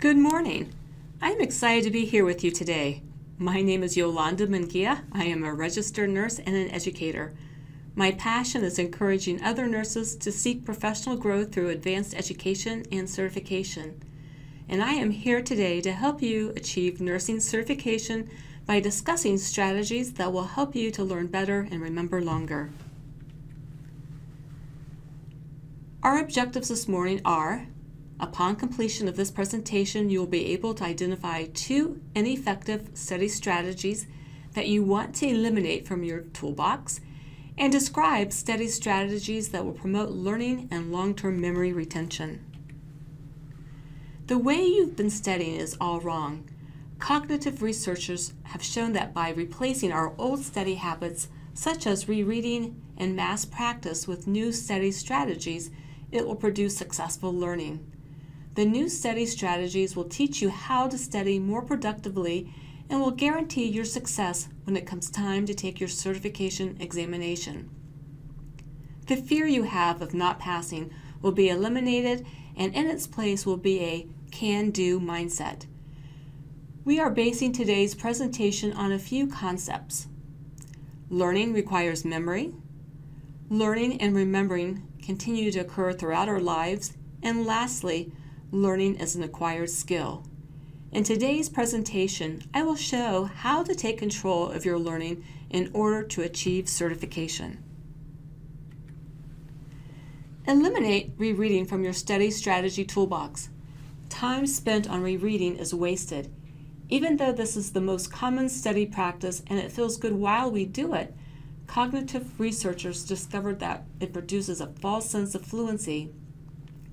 Good morning. I am excited to be here with you today. My name is Yolanda Munguia. I am a registered nurse and an educator. My passion is encouraging other nurses to seek professional growth through advanced education and certification. And I am here today to help you achieve nursing certification by discussing strategies that will help you to learn better and remember longer. Our objectives this morning are: upon completion of this presentation, you will be able to identify 2 ineffective study strategies that you want to eliminate from your toolbox, and describe study strategies that will promote learning and long-term memory retention. The way you've been studying is all wrong. Cognitive researchers have shown that by replacing our old study habits, such as rereading and mass practice, with new study strategies, it will produce successful learning. The new study strategies will teach you how to study more productively and will guarantee your success when it comes time to take your certification examination. The fear you have of not passing will be eliminated, and in its place will be a can-do mindset. We are basing today's presentation on a few concepts. Learning requires memory. Learning and remembering continue to occur throughout our lives. And lastly, learning is an acquired skill. In today's presentation, I will show how to take control of your learning in order to achieve certification. Eliminate rereading from your study strategy toolbox. Time spent on rereading is wasted. Even though this is the most common study practice and it feels good while we do it, cognitive researchers discovered that it produces a false sense of fluency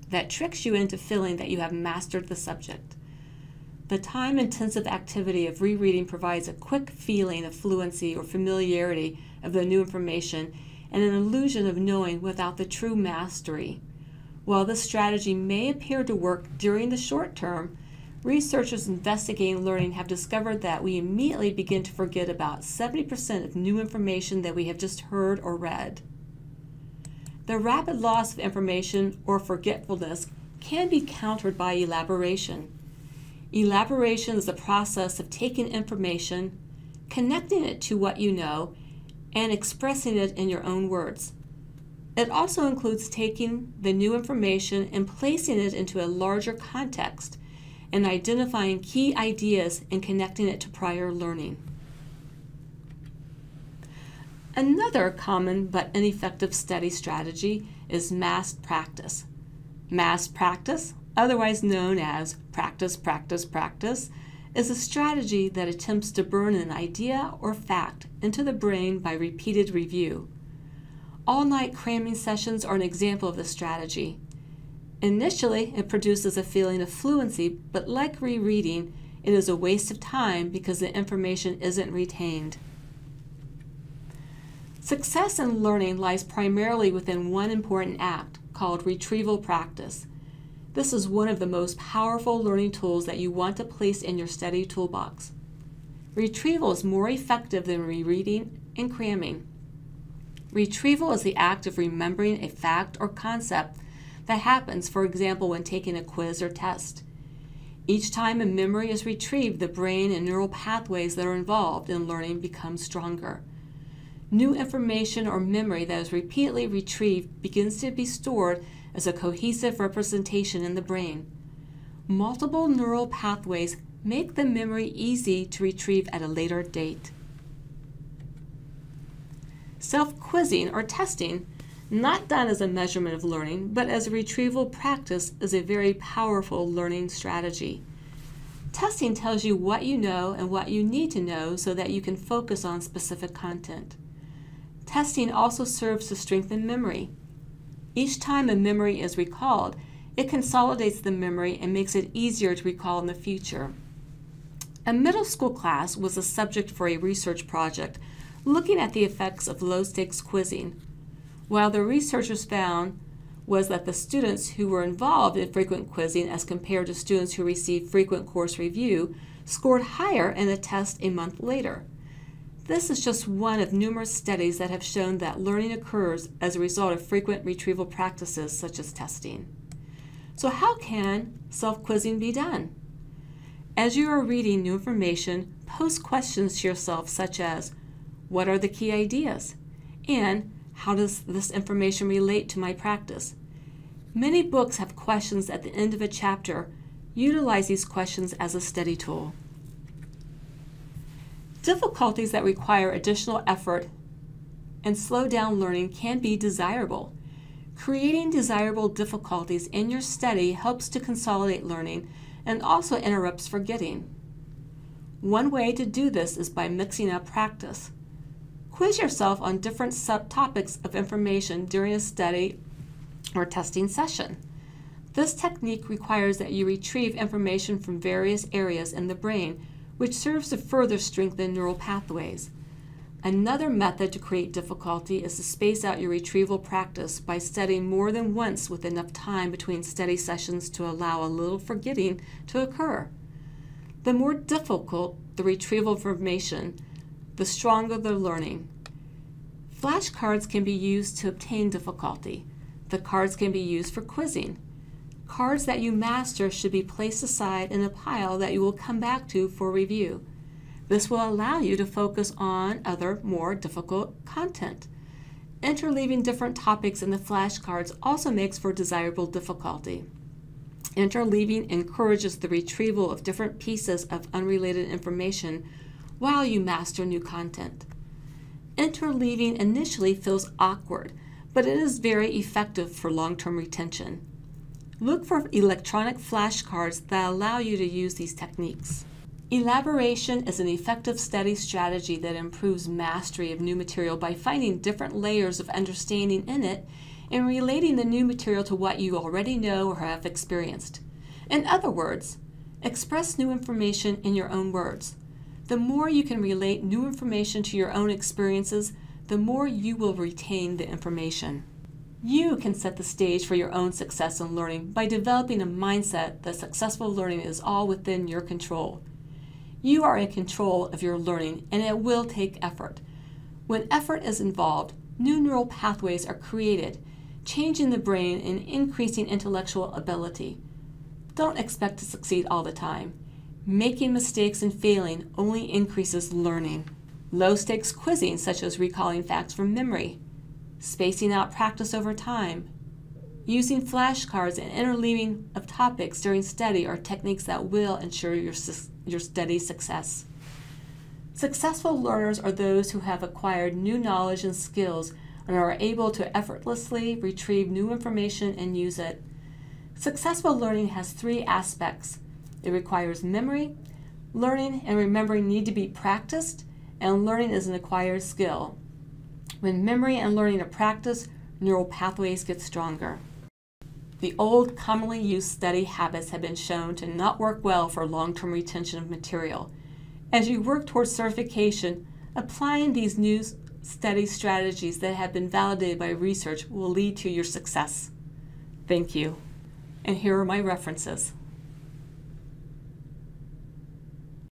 that tricks you into feeling that you have mastered the subject. The time-intensive activity of rereading provides a quick feeling of fluency or familiarity of the new information and an illusion of knowing without the true mastery. While this strategy may appear to work during the short term, researchers investigating learning have discovered that we immediately begin to forget about 70% of new information that we have just heard or read. The rapid loss of information or forgetfulness can be countered by elaboration. Elaboration is the process of taking information, connecting it to what you know, and expressing it in your own words. It also includes taking the new information and placing it into a larger context and identifying key ideas and connecting it to prior learning. Another common but ineffective study strategy is mass practice. Mass practice, otherwise known as practice, practice, practice, is a strategy that attempts to burn an idea or fact into the brain by repeated review. All-night cramming sessions are an example of this strategy. Initially, it produces a feeling of fluency, but like rereading, it is a waste of time because the information isn't retained. Success in learning lies primarily within one important act called retrieval practice. This is one of the most powerful learning tools that you want to place in your study toolbox. Retrieval is more effective than rereading and cramming. Retrieval is the act of remembering a fact or concept that happens, for example, when taking a quiz or test. Each time a memory is retrieved, the brain and neural pathways that are involved in learning become stronger. New information or memory that is repeatedly retrieved begins to be stored as a cohesive representation in the brain. Multiple neural pathways make the memory easy to retrieve at a later date. Self-quizzing or testing, not done as a measurement of learning, but as a retrieval practice, is a very powerful learning strategy. Testing tells you what you know and what you need to know so that you can focus on specific content. Testing also serves to strengthen memory. Each time a memory is recalled, it consolidates the memory and makes it easier to recall in the future. A middle school class was a subject for a research project looking at the effects of low-stakes quizzing. While the researchers found was that the students who were involved in frequent quizzing as compared to students who received frequent course review scored higher in the test a month later. This is just one of numerous studies that have shown that learning occurs as a result of frequent retrieval practices such as testing. So how can self-quizzing be done? As you are reading new information, pose questions to yourself such as, what are the key ideas? And how does this information relate to my practice? Many books have questions at the end of a chapter. Utilize these questions as a study tool. Difficulties that require additional effort and slow down learning can be desirable. Creating desirable difficulties in your study helps to consolidate learning and also interrupts forgetting. One way to do this is by mixing up practice. Quiz yourself on different subtopics of information during a study or testing session. This technique requires that you retrieve information from various areas in the brain, which serves to further strengthen neural pathways. Another method to create difficulty is to space out your retrieval practice by studying more than once with enough time between study sessions to allow a little forgetting to occur. The more difficult the retrieval information, the stronger the learning. Flashcards can be used to obtain difficulty. The cards can be used for quizzing. Cards that you master should be placed aside in a pile that you will come back to for review. This will allow you to focus on other, more difficult content. Interleaving different topics in the flashcards also makes for desirable difficulty. Interleaving encourages the retrieval of different pieces of unrelated information while you master new content. Interleaving initially feels awkward, but it is very effective for long-term retention. Look for electronic flashcards that allow you to use these techniques. Elaboration is an effective study strategy that improves mastery of new material by finding different layers of understanding in it and relating the new material to what you already know or have experienced. In other words, express new information in your own words. The more you can relate new information to your own experiences, the more you will retain the information. You can set the stage for your own success in learning by developing a mindset that successful learning is all within your control. You are in control of your learning, and it will take effort. When effort is involved, new neural pathways are created, changing the brain and increasing intellectual ability. Don't expect to succeed all the time. Making mistakes and failing only increases learning. Low-stakes quizzing, such as recalling facts from memory, spacing out practice over time, using flashcards and interleaving of topics during study are techniques that will ensure your study success. Successful learners are those who have acquired new knowledge and skills and are able to effortlessly retrieve new information and use it. Successful learning has three aspects. It requires memory, learning and remembering need to be practiced, and learning is an acquired skill. When memory and learning are practiced, neural pathways get stronger. The old, commonly used study habits have been shown to not work well for long-term retention of material. As you work towards certification, applying these new study strategies that have been validated by research will lead to your success. Thank you. And here are my references.